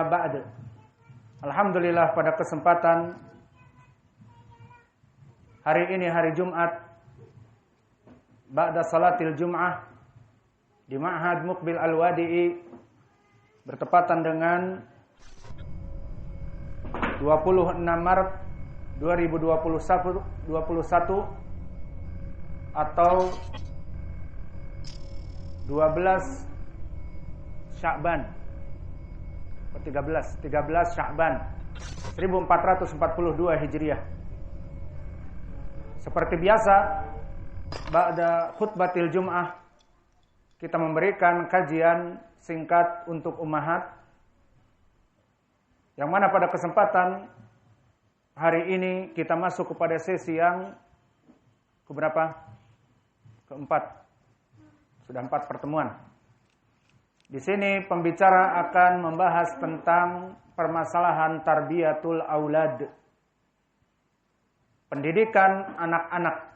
Ba'd. Alhamdulillah, pada kesempatan hari ini, hari Jumat, ba'da salatil Jum'ah di Ma'had Muqbil Al-Wadi'i, bertepatan dengan 26 Maret 2021 atau 12 Sya'ban 13 Sya'ban 1442 Hijriah. Seperti biasa, ba'da khutbatil Jum'ah, kita memberikan kajian singkat untuk ummahat, yang mana pada kesempatan hari ini kita masuk kepada sesi yang keberapa? Keempat. Sudah 4 pertemuan. Di sini pembicara akan membahas tentang permasalahan tarbiyatul aulad, pendidikan anak-anak.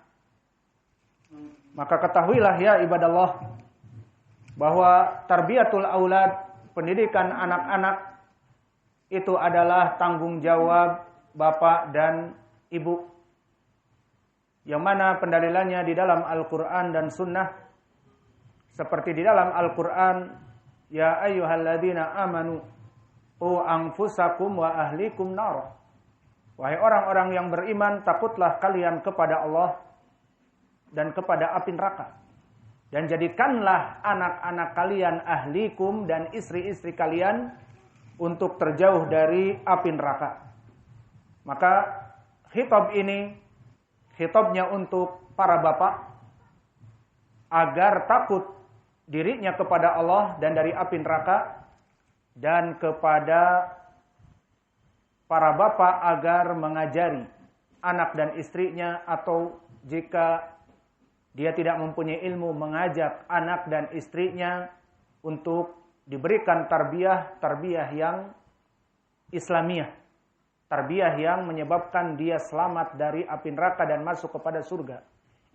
Maka ketahuilah ya ibadallah, bahwa tarbiyatul aulad, pendidikan anak-anak, itu adalah tanggung jawab bapak dan ibu, yang mana pendalilannya di dalam Al-Quran dan Sunnah. Seperti di dalam Al-Quran, ya ayyuhalladzina amanu qu anfusakum wa ahlikum nar. Wahai orang-orang yang beriman, takutlah kalian kepada Allah dan kepada api neraka. Dan jadikanlah anak-anak kalian ahlikum dan istri-istri kalian untuk terjauh dari api neraka. Maka khitab ini khitabnya untuk para bapak agar takut dirinya kepada Allah dan dari api neraka, dan kepada para bapak agar mengajari anak dan istrinya, atau jika dia tidak mempunyai ilmu, mengajak anak dan istrinya untuk diberikan tarbiyah yang Islamiyah, tarbiyah yang menyebabkan dia selamat dari api neraka dan masuk kepada surga.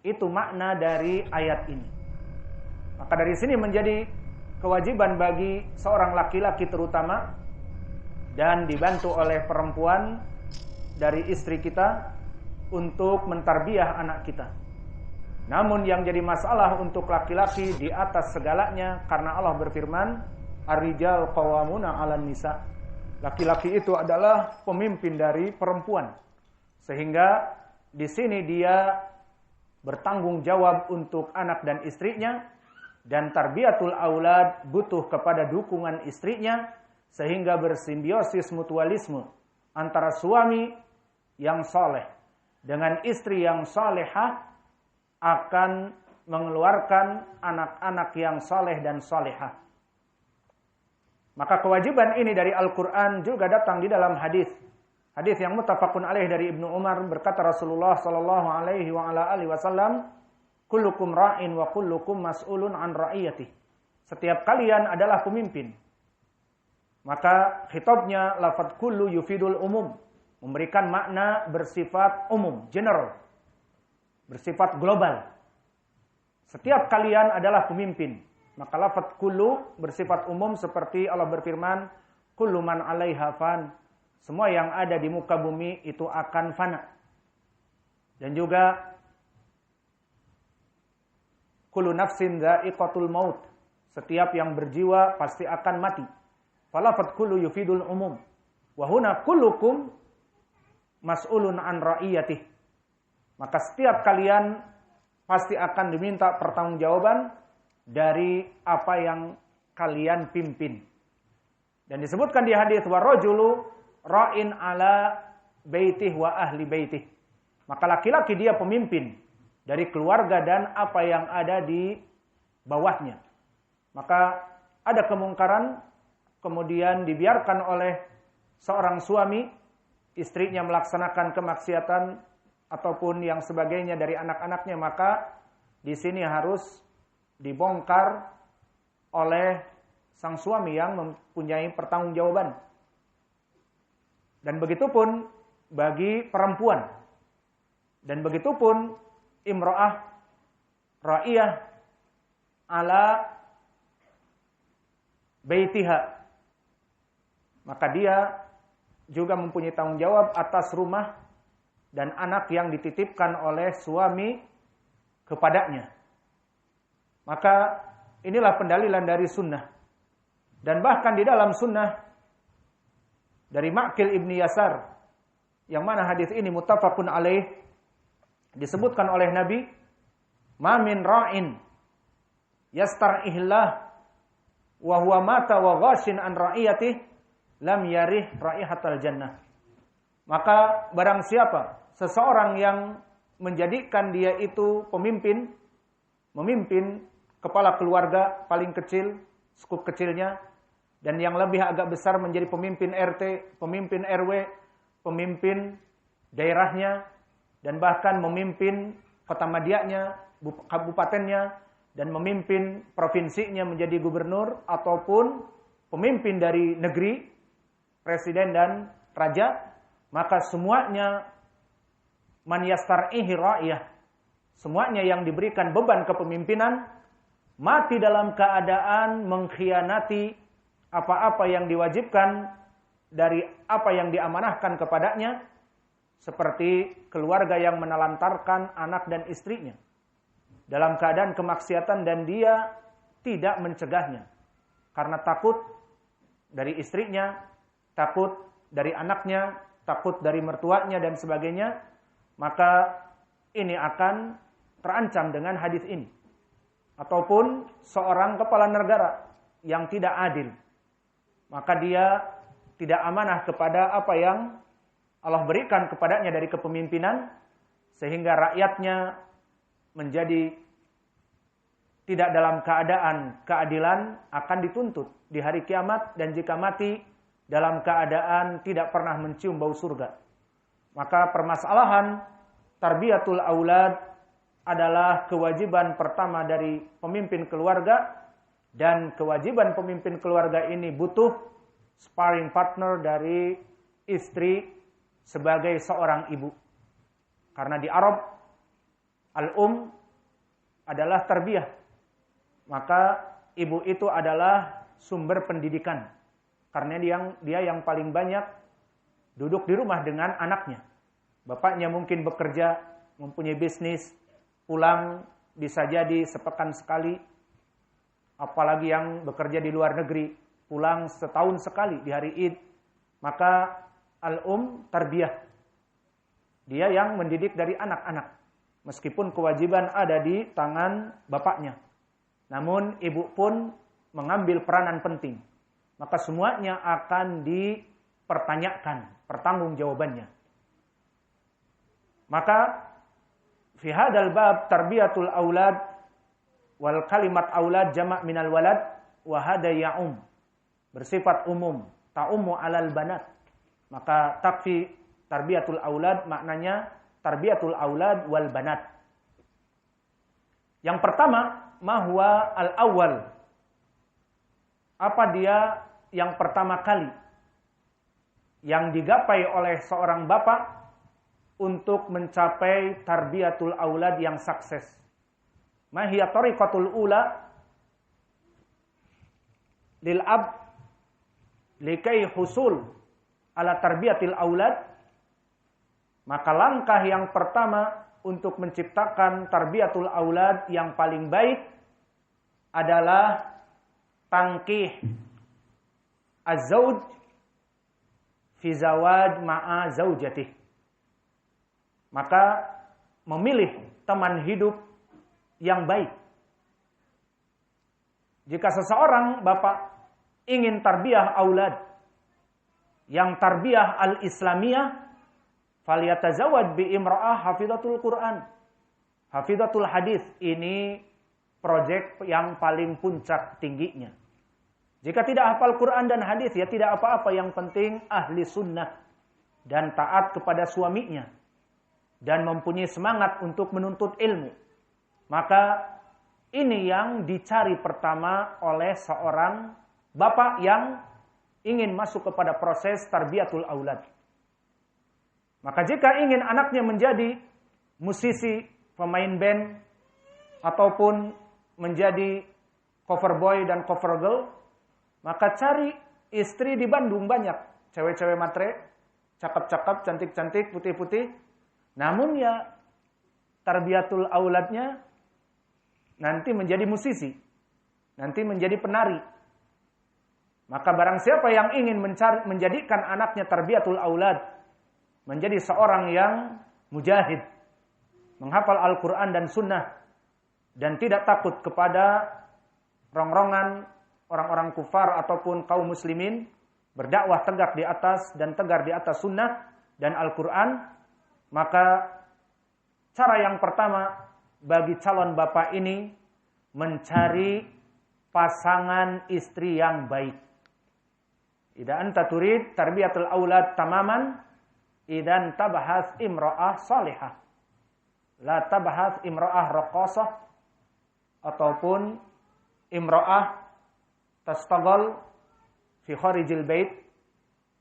Itu makna dari ayat ini. Maka dari sini menjadi kewajiban bagi seorang laki-laki terutama, dan dibantu oleh perempuan dari istri kita, untuk mentarbiyah anak kita. Namun yang jadi masalah untuk laki-laki di atas segalanya, karena Allah berfirman, Ar-rijal qawwamuna 'alan nisa. Laki-laki itu adalah pemimpin dari perempuan. Sehingga di sini dia bertanggung jawab untuk anak dan istrinya, dan tarbiyatul aulad butuh kepada dukungan istrinya, sehingga bersimbiosis mutualisme antara suami yang soleh dengan istri yang solehah akan mengeluarkan anak-anak yang soleh dan solehah. Maka kewajiban ini dari Al-Quran juga datang di dalam hadis. Hadis yang muttafaqun alaih dari Ibnu Umar, berkata Rasulullah sallallahu alaihi wa ala alihi wasallam, kullukum ra'in wa kullukum mas'ulun an ra'iyatih. Setiap kalian adalah pemimpin. Maka khitabnya lafaz kullu yufidul umum, memberikan makna bersifat umum, general, bersifat global. Setiap kalian adalah pemimpin. Maka lafaz kullu bersifat umum, seperti Allah berfirman, kullu man 'alaiha fan. Semua yang ada di muka bumi itu akan fana. Dan juga kullu nafsin dha'iqatul maut. Setiap yang berjiwa pasti akan mati. Falafat kullu yufidul umum. Wa huna kullukum mas'ulun an ra'iyatih. Maka setiap kalian pasti akan diminta pertanggungjawaban dari apa yang kalian pimpin. Dan disebutkan di hadis, wa rajulu ra'in ala baitih wa ahli baitih. Maka laki-laki dia pemimpin dari keluarga dan apa yang ada di bawahnya. Maka ada kemungkaran, kemudian dibiarkan oleh seorang suami, istrinya melaksanakan kemaksiatan ataupun yang sebagainya dari anak-anaknya, maka di sini harus dibongkar oleh sang suami yang mempunyai pertanggungjawaban. Dan begitupun bagi perempuan. Dan begitupun imra'ah ra'iyah ala baitiha. maka dia juga mempunyai tanggung jawab atas rumah dan anak yang dititipkan oleh suami kepadanya. Maka inilah pendalilan dari sunnah. Dan bahkan di dalam sunnah dari Ma'qil ibni Yasar, yang mana hadis ini muttafaqun alaih, disebutkan oleh Nabi, "Ma min ra'in yastar'ihillah wa huwa mata wa ghashin an ra'iyatih lam yarih raihatal jannah." Maka barang siapa seseorang yang menjadikan dia itu pemimpin kepala keluarga paling kecil, skup kecilnya, dan yang lebih agak besar menjadi pemimpin RT, pemimpin RW, pemimpin daerahnya, dan bahkan memimpin kota madianya, kabupatennya, dan memimpin provinsinya menjadi gubernur, ataupun pemimpin dari negeri, presiden dan raja, maka semuanya man yastar'ihi ra'iyah, semuanya yang diberikan beban kepemimpinan, mati dalam keadaan mengkhianati apa-apa yang diwajibkan dari apa yang diamanahkan kepadanya, seperti keluarga yang menelantarkan anak dan istrinya dalam keadaan kemaksiatan dan dia tidak mencegahnya karena takut dari istrinya, takut dari anaknya, takut dari mertuanya dan sebagainya, maka ini akan terancam dengan hadis ini. Ataupun seorang kepala negara yang tidak adil, maka dia tidak amanah kepada apa yang Allah berikan kepadanya dari kepemimpinan, sehingga rakyatnya menjadi tidak dalam keadaan keadilan, akan dituntut di hari kiamat, dan jika mati dalam keadaan tidak pernah mencium bau surga. Maka permasalahan tarbiyatul aulad adalah kewajiban pertama dari pemimpin keluarga, dan kewajiban pemimpin keluarga ini butuh sparring partner dari istri sebagai seorang ibu. Karena di Arab al-um adalah tarbiyah, maka ibu itu adalah sumber pendidikan. Karena dia yang paling banyak duduk di rumah dengan anaknya. Bapaknya mungkin bekerja, mempunyai bisnis, pulang bisa jadi sepekan sekali, apalagi yang bekerja di luar negeri, pulang setahun sekali di hari Id. Maka al-um tarbiyah, dia yang mendidik dari anak-anak, meskipun kewajiban ada di tangan bapaknya. Namun ibu pun mengambil peranan penting. Maka semuanya akan dipertanyakan pertanggungjawabannya. Maka fi hadzal bab tarbiyatul aulad wal kalimat aulad jama' minal walad wa hada ya'um, bersifat umum, ta'ummu alal banat. Maka takfi tarbiyatul aulad maknanya tarbiyatul aulad wal banat. Yang pertama, ma huwa al-awwal, apa dia yang pertama kali yang digapai oleh seorang bapak untuk mencapai tarbiyatul aulad yang sukses. Ma hiya tariqatul ula lil ab likai husul ala tarbiyatil aulad. Maka langkah yang pertama untuk menciptakan tarbiyatul aulad yang paling baik adalah tangkih az-zawj fi zawaj ma'a zaujatih. Maka memilih teman hidup yang baik. Jika seseorang bapak ingin tarbiyah aulad yang tarbiyah al-islamiyah, falyatazawwaj bi imra'ah hafizatul Quran, hafizatul hadis. Ini proyek yang paling puncak tingginya. Jika tidak hafal Quran dan hadis, ya tidak apa-apa, yang penting ahli sunnah dan taat kepada suaminya dan mempunyai semangat untuk menuntut ilmu. Maka ini yang dicari pertama oleh seorang bapak yang ingin masuk kepada proses tarbiyatul aulad. Maka jika ingin anaknya menjadi musisi, pemain band, ataupun menjadi cover boy dan cover girl, maka cari istri di Bandung banyak. Cewek-cewek matre, cakep-cakep, cantik-cantik, putih-putih. Namun ya tarbiyatul auladnya nanti menjadi musisi. Nanti menjadi penari. Maka barang siapa yang ingin menjadikan anaknya tarbiyatul aulad, menjadi seorang yang mujahid, menghafal Al-Quran dan Sunnah, dan tidak takut kepada rongrongan orang-orang kufar ataupun kaum muslimin, berdakwah tegak di atas dan tegar di atas Sunnah dan Al-Quran, maka cara yang pertama bagi calon bapak ini mencari pasangan istri yang baik. Idza anta turid tarbiyatul aulad tamaman, idan tabahas imra'ah salihah. La tabahas imra'ah raqasah ataupun imra'ah tastaghal fi kharijil bait,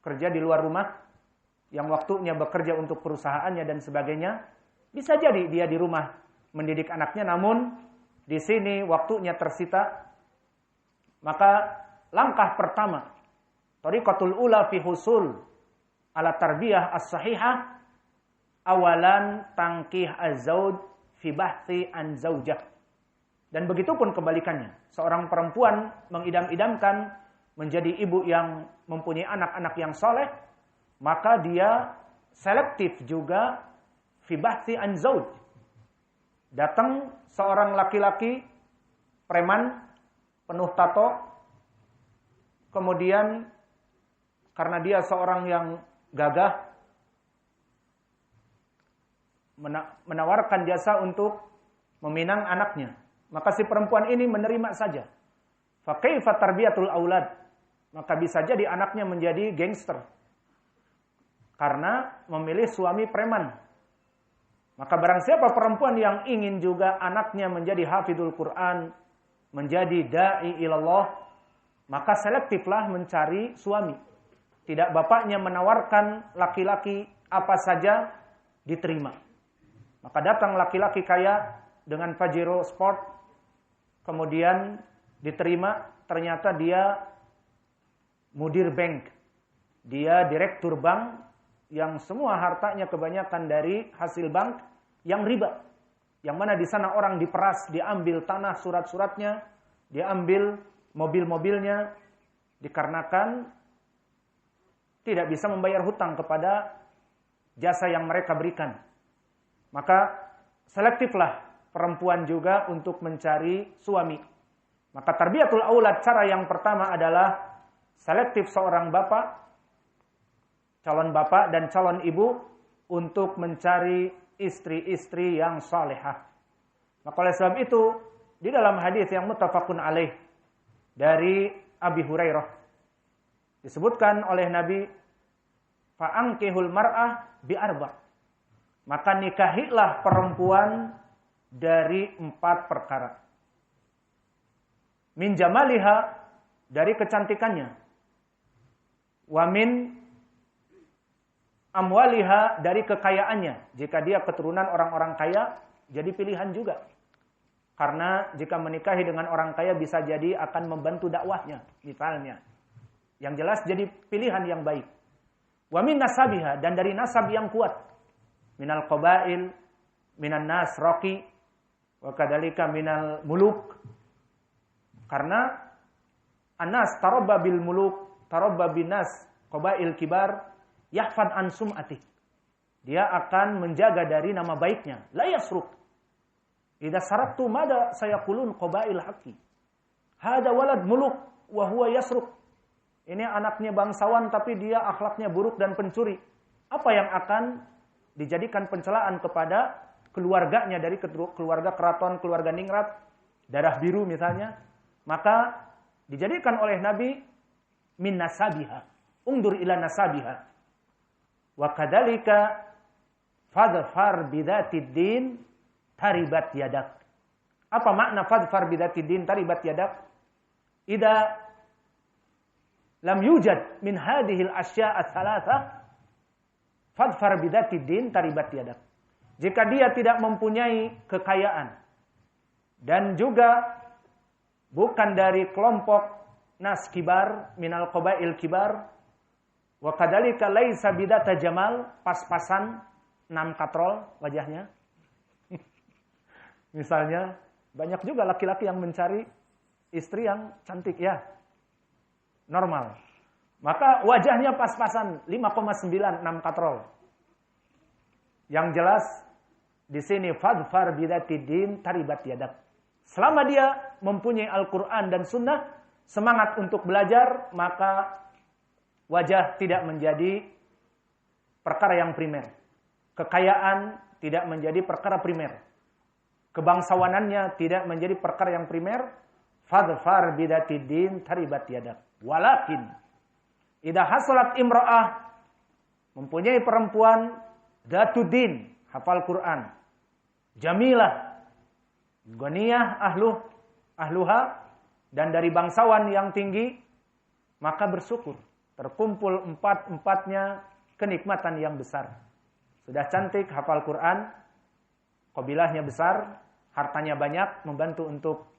kerja di luar rumah, yang waktunya bekerja untuk perusahaannya dan sebagainya. Bisa jadi dia di rumah mendidik anaknya, namun di sini waktunya tersita. Maka langkah pertama, thariqatul ula fi husul ala tarbiyah as-sahihah, awalan tangkih az-zawj fi bahthi an zaujah. Dan begitu pun kebalikannya. Seorang perempuan mengidam-idamkan menjadi ibu yang mempunyai anak-anak yang soleh, maka dia selektif juga fi bahthi an zauj. Datang seorang laki-laki preman penuh tato, kemudian karena dia seorang yang gagah, menawarkan jasa untuk meminang anaknya. Maka si perempuan ini menerima saja. Fa kaifa tarbiyatul aulad? Maka bisa jadi anaknya menjadi gangster karena memilih suami preman. Maka barang siapa perempuan yang ingin juga anaknya menjadi hafidul Quran, menjadi da'i ilallah, maka selektiflah mencari suami. Tidak bapaknya menawarkan laki-laki apa saja diterima. Maka datang laki-laki kaya dengan Pajero Sport, kemudian diterima, ternyata dia mudir bank, dia direktur bank, yang semua hartanya kebanyakan dari hasil bank yang riba. Yang mana di sana orang diperas, diambil tanah surat-suratnya, diambil mobil-mobilnya, dikarenakan tidak bisa membayar hutang kepada jasa yang mereka berikan. Maka selektiflah perempuan juga untuk mencari suami. Maka tarbiyatul aulad, cara yang pertama adalah selektif seorang bapak, calon bapak dan calon ibu untuk mencari istri-istri yang salehah. Maka oleh sebab itu, di dalam hadis yang muttafaqun alaih dari Abi Hurairah disebutkan oleh Nabi, fa'ankihul mar'ah bi'arba'. Maka nikahilah perempuan dari 4 perkara. Min jamaliha, dari kecantikannya. Wa min amwaliha, dari kekayaannya. Jika dia keturunan orang-orang kaya, jadi pilihan juga. Karena jika menikahi dengan orang kaya bisa jadi akan membantu dakwahnya, misalnya. Yang jelas jadi pilihan yang baik. Wa min nasabiha, dan dari nasab yang kuat. Minal qabail, minan nas raqi, wa kadalika minal muluk. Karena anas tarabba bil muluk, tarabba binas qabail kibar, yahfad an sum'ati. Dia akan menjaga dari nama baiknya. La yasruk. Idza saraktu mada sayaqulun qabail haqqi. Hada walad muluk wa huwa yasruk. Ini anaknya bangsawan tapi dia akhlaknya buruk dan pencuri. Apa yang akan dijadikan pencelaan kepada keluarganya dari keluarga keraton, keluarga ningrat, darah biru misalnya, maka dijadikan oleh Nabi min nasabiha. Ungdur ila nasabiha. Wa kadzalika fadfar bidzatid din taribat yadak. Apa makna fadfar bidzatid din taribat yadak? Idza lam yujad min hadhil asya' ats-tsalatsa fadfar bidzatid din taribat yadak. Jika dia tidak mempunyai kekayaan dan juga bukan dari kelompok nas kibar minal qabail kibar wa kadzalika laisa bidata jamal, pas-pasan 6 katrol wajahnya. Misalnya banyak juga laki-laki yang mencari istri yang cantik ya. Normal. Maka wajahnya pas-pasan 5,9 6 katrol. Yang jelas di sini fadfar bidatid taribat yadak. Selama dia mempunyai Al-Qur'an dan Sunnah, semangat untuk belajar, maka wajah tidak menjadi perkara yang primer. Kekayaan tidak menjadi perkara primer. Kebangsawanannya tidak menjadi perkara yang primer. Fadfar bidatid taribat yadak. Walakin idza hasalat imra'ah, mempunyai perempuan datuddin, hafal Quran, jamilah, ghaniyah ahluha, dan dari bangsawan yang tinggi, maka bersyukur. Terkumpul empat-empatnya kenikmatan yang besar. Sudah cantik, hafal Quran, qabilahnya besar, hartanya banyak, membantu untuk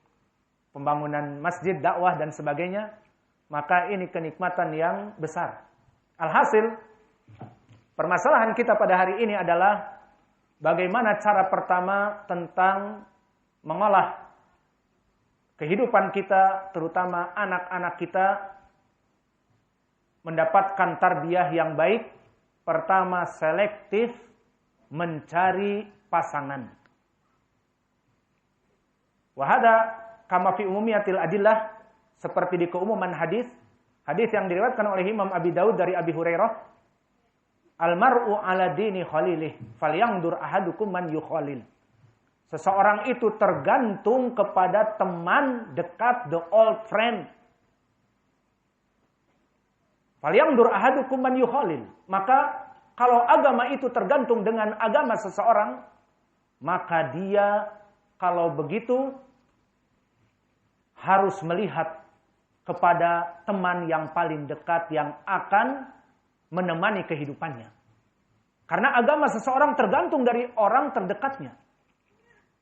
pembangunan masjid, dakwah, dan sebagainya, maka ini kenikmatan yang besar. Alhasil, permasalahan kita pada hari ini adalah bagaimana cara pertama tentang mengolah kehidupan kita, terutama anak-anak kita, mendapatkan tarbiyah yang baik. Pertama, selektif mencari pasangan. Wahada kama fi umumiyatil adillah, seperti di keumuman hadis yang diriwayatkan oleh Imam Abi Daud dari Abi Hurairah, almar'u ala dini khalilih falyandur ahadukum man yukhalil. Seseorang itu tergantung kepada teman dekat, the old friend. Falyandur ahadukum man yukhalil. Maka kalau agama itu tergantung dengan agama seseorang, maka dia kalau begitu harus melihat kepada teman yang paling dekat yang akan menemani kehidupannya. Karena agama seseorang tergantung dari orang terdekatnya.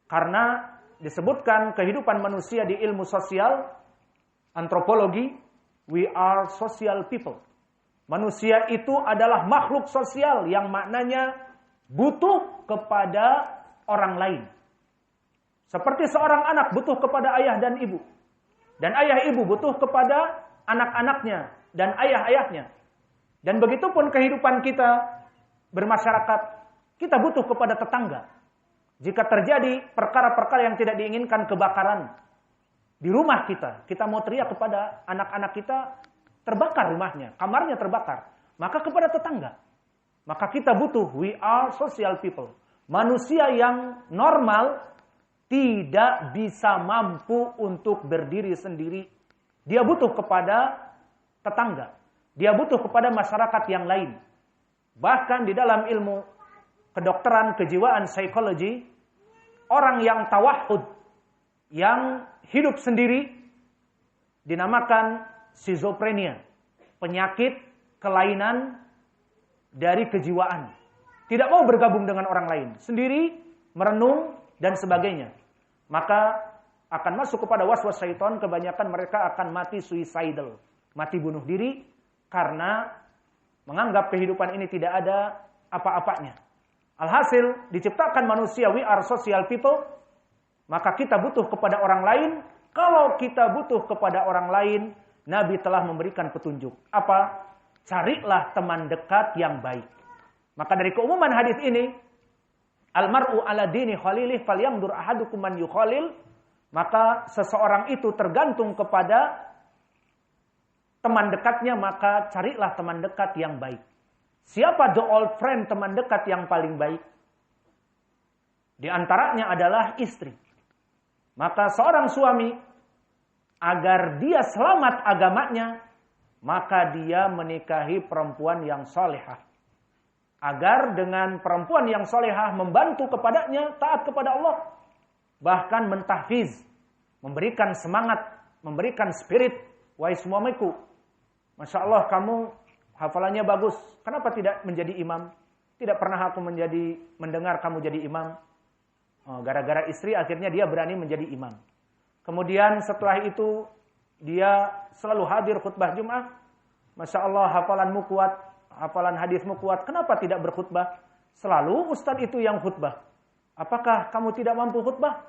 Karena disebutkan kehidupan manusia di ilmu sosial, antropologi, we are social people. Manusia itu adalah makhluk sosial yang maknanya butuh kepada orang lain. Seperti seorang anak butuh kepada ayah dan ibu. Dan ayah ibu butuh kepada anak-anaknya dan ayah-ayahnya. Dan begitu pun kehidupan kita bermasyarakat, kita butuh kepada tetangga. Jika terjadi perkara-perkara yang tidak diinginkan, kebakaran di rumah kita, kita mau teriak kepada anak-anak kita, terbakar rumahnya, kamarnya terbakar, maka kepada tetangga. Maka kita butuh, we are social people. Manusia yang normal tidak bisa mampu untuk berdiri sendiri. Dia butuh kepada tetangga. Dia butuh kepada masyarakat yang lain. Bahkan di dalam ilmu kedokteran, kejiwaan, psikologi, orang yang tawahud, yang hidup sendiri, dinamakan schizophrenia, penyakit kelainan dari kejiwaan. Tidak mau bergabung dengan orang lain, sendiri, merenung, dan sebagainya. Maka akan masuk kepada waswas syaitan, kebanyakan mereka akan mati suicidal, mati bunuh diri, karena menganggap kehidupan ini tidak ada apa-apanya. Alhasil, diciptakan manusia, we are social people, maka kita butuh kepada orang lain. Kalau kita butuh kepada orang lain, Nabi telah memberikan petunjuk. Apa? Carilah teman dekat yang baik. Maka dari keumuman hadis ini, almar'u ala dini khalilih falyandur ahadukum man yukhalil, maka seseorang itu tergantung kepada teman dekatnya, maka carilah teman dekat yang baik. Siapa the old friend, teman dekat yang paling baik? Di antaranya adalah istri. Maka seorang suami, agar dia selamat agamanya, maka dia menikahi perempuan yang solehah. Agar dengan perempuan yang solehah membantu kepadanya, taat kepada Allah. Bahkan mentahfiz, memberikan semangat, memberikan spirit. Wahai suamiku, Masya Allah kamu hafalannya bagus, kenapa tidak menjadi imam? Tidak pernah aku mendengar kamu jadi imam. Gara-gara istri akhirnya dia berani menjadi imam. Kemudian setelah itu dia selalu hadir khutbah Jumat. Masya Allah, hafalanmu kuat, hafalan hadismu kuat. Kenapa tidak berkhutbah? Selalu ustadz itu yang khutbah. Apakah kamu tidak mampu khutbah?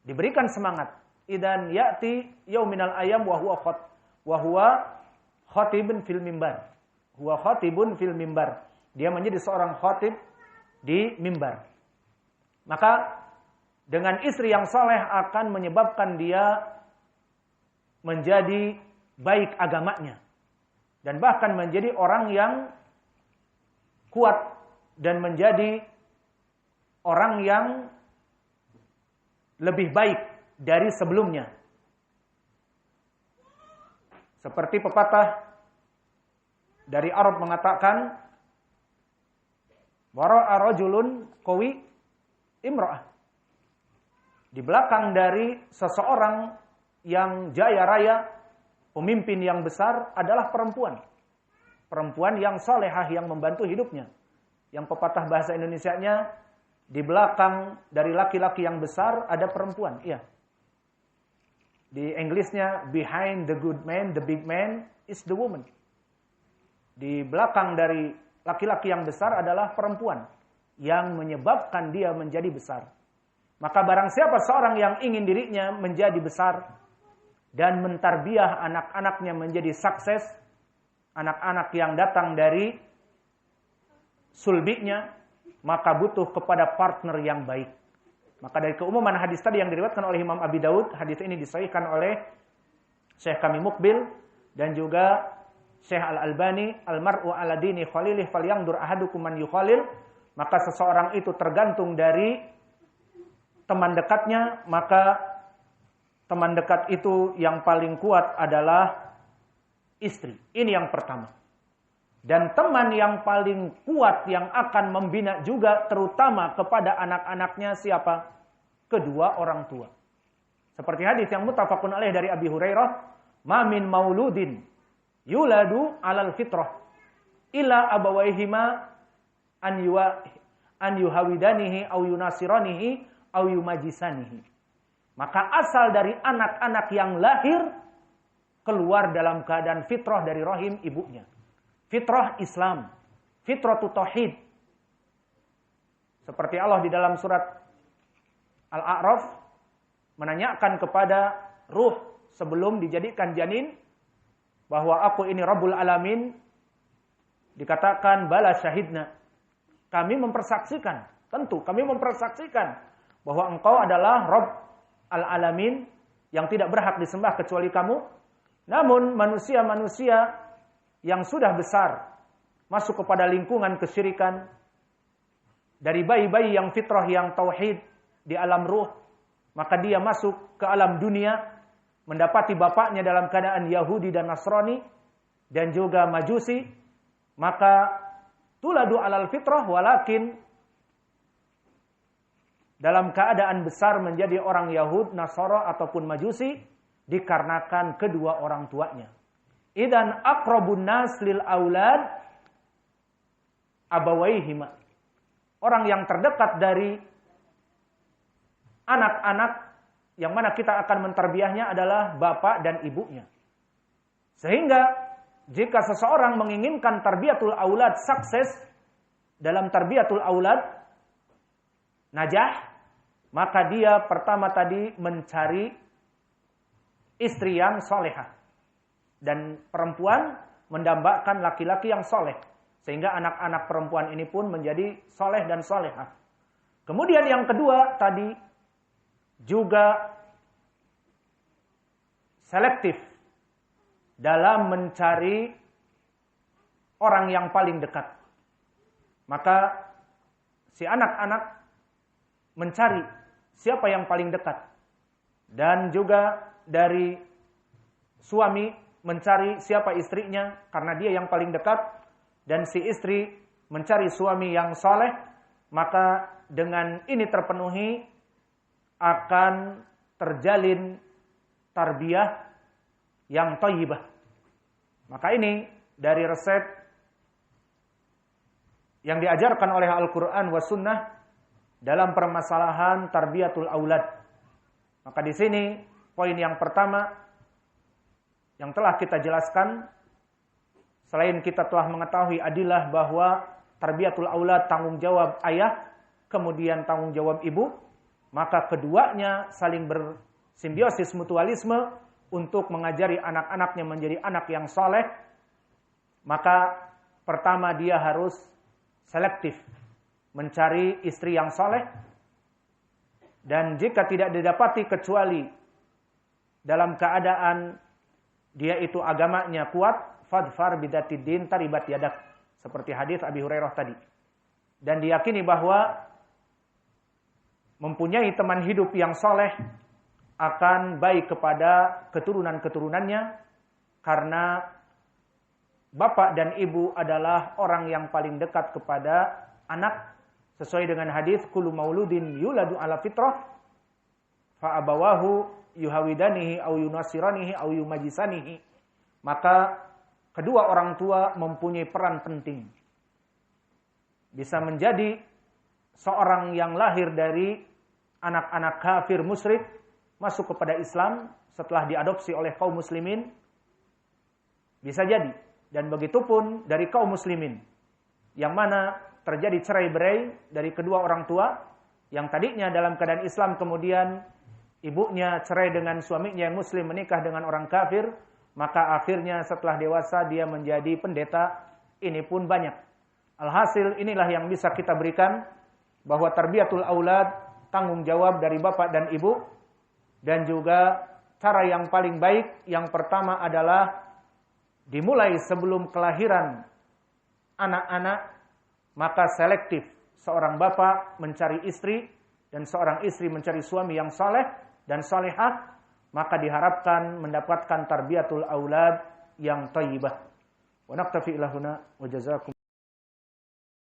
Diberikan semangat. Idan ya'ti yauminal ayam wa huwa khatibun fil mimbar. Huwa khatibun fil mimbar. Dia menjadi seorang khatib di mimbar. Maka dengan istri yang saleh akan menyebabkan dia menjadi baik agamanya. Dan bahkan menjadi orang yang kuat dan menjadi orang yang lebih baik dari sebelumnya. Seperti pepatah dari Arab mengatakan, wara'a rajulun qawi imra'ah. Di belakang dari seseorang yang jaya raya, pemimpin yang besar adalah perempuan. Perempuan yang salehah yang membantu hidupnya. Yang pepatah bahasa Indonesianya, di belakang dari laki-laki yang besar ada perempuan. Iya. Di Inggrisnya, behind the good man, the big man is the woman. Di belakang dari laki-laki yang besar adalah perempuan yang menyebabkan dia menjadi besar. Maka barang siapa seorang yang ingin dirinya menjadi besar dan mentarbiah anak-anaknya menjadi sukses, anak-anak yang datang dari sulbinya, maka butuh kepada partner yang baik. Maka dari keumuman hadis tadi yang diriwayatkan oleh Imam Abi Daud, hadis ini disahihkan oleh Syekh kami Muqbil dan juga Syekh Al-Albani, al-mar'u ala dini khalilih falyangdur ahadukum man yukhalil. Maka seseorang itu tergantung dari teman dekatnya, maka teman dekat itu yang paling kuat adalah istri. Ini yang pertama. Dan teman yang paling kuat yang akan membina juga terutama kepada anak-anaknya siapa? Kedua orang tua. Seperti hadis yang muttafaqun alaih dari Abi Hurairah, "Ma min mauludin yuladu 'alal fitrah illa abawaihima an yuhawidanihi au yunasiranihi au yumajisanihi." Maka asal dari anak-anak yang lahir keluar dalam keadaan fitrah dari rahim ibunya. Fitrah Islam, fitratu tauhid. Seperti Allah di dalam surat Al-A'raf menanyakan kepada ruh sebelum dijadikan janin bahwa aku ini Rabbul Alamin, dikatakan bala syahidna. Kami mempersaksikan, tentu kami mempersaksikan bahwa engkau adalah Rabb Al-Alamin yang tidak berhak disembah kecuali kamu. Namun manusia-manusia yang sudah besar masuk kepada lingkungan kesyirikan, dari bayi-bayi yang fitrah yang tauhid di alam ruh, maka dia masuk ke alam dunia mendapati bapaknya dalam keadaan Yahudi dan Nasrani dan juga Majusi, maka tuladu alal fitrah walakin dalam keadaan besar menjadi orang Yahud, Nasara ataupun Majusi dikarenakan kedua orang tuanya. Idan aqrabun nas lil aulad abawaihima. Orang yang terdekat dari anak-anak yang mana kita akan mentarbiahnya adalah bapak dan ibunya. Sehingga jika seseorang menginginkan tarbiyatul aulad sukses dalam tarbiyatul aulad najah, maka dia pertama tadi mencari istri yang solehah. Dan perempuan mendambakan laki-laki yang soleh. Sehingga anak-anak perempuan ini pun menjadi soleh dan solehah. Kemudian yang kedua tadi juga selektif dalam mencari orang yang paling dekat. Maka si anak-anak mencari siapa yang paling dekat. Dan juga dari suami mencari siapa istrinya karena dia yang paling dekat, dan si istri mencari suami yang saleh, maka dengan ini terpenuhi akan terjalin tarbiyah yang thayyibah. Maka ini dari resep yang diajarkan oleh Al-Qur'an was sunnah dalam permasalahan tarbiyatul aulad. Maka di sini poin yang pertama, yang telah kita jelaskan, selain kita telah mengetahui adilah bahwa tarbiyatul aulad tanggung jawab ayah, kemudian tanggung jawab ibu, maka keduanya saling bersimbiosis mutualisme untuk mengajari anak-anaknya menjadi anak yang soleh. Maka pertama dia harus selektif mencari istri yang soleh, dan jika tidak didapati kecuali dalam keadaan dia itu agamanya kuat, fadfar bidatid din taribat yadak, seperti hadis Abi Hurairah tadi. Dan diyakini bahwa mempunyai teman hidup yang soleh akan baik kepada keturunan-keturunannya, karena bapak dan ibu adalah orang yang paling dekat kepada anak, sesuai dengan hadis kullu mauludin yuladu ala fitrah fa abawahu yuhawidanihi au yunasiranihi au yumajisanihi. Maka kedua orang tua mempunyai peran penting. Bisa menjadi seorang yang lahir dari anak-anak kafir musyrik masuk kepada Islam setelah diadopsi oleh kaum muslimin, bisa jadi. Dan begitupun dari kaum muslimin yang mana terjadi cerai-berai dari kedua orang tua, yang tadinya dalam keadaan Islam kemudian ibunya cerai dengan suaminya yang muslim menikah dengan orang kafir, maka akhirnya setelah dewasa dia menjadi pendeta. Ini pun banyak. Alhasil inilah yang bisa kita berikan, bahwa tarbiyatul aulad tanggung jawab dari bapak dan ibu, dan juga cara yang paling baik yang pertama adalah dimulai sebelum kelahiran anak-anak, maka selektif seorang bapak mencari istri dan seorang istri mencari suami yang saleh dan salihah, maka diharapkan mendapatkan tarbiyatul aulad yang thayyibah. Wa naktafi ila huna wa jazakum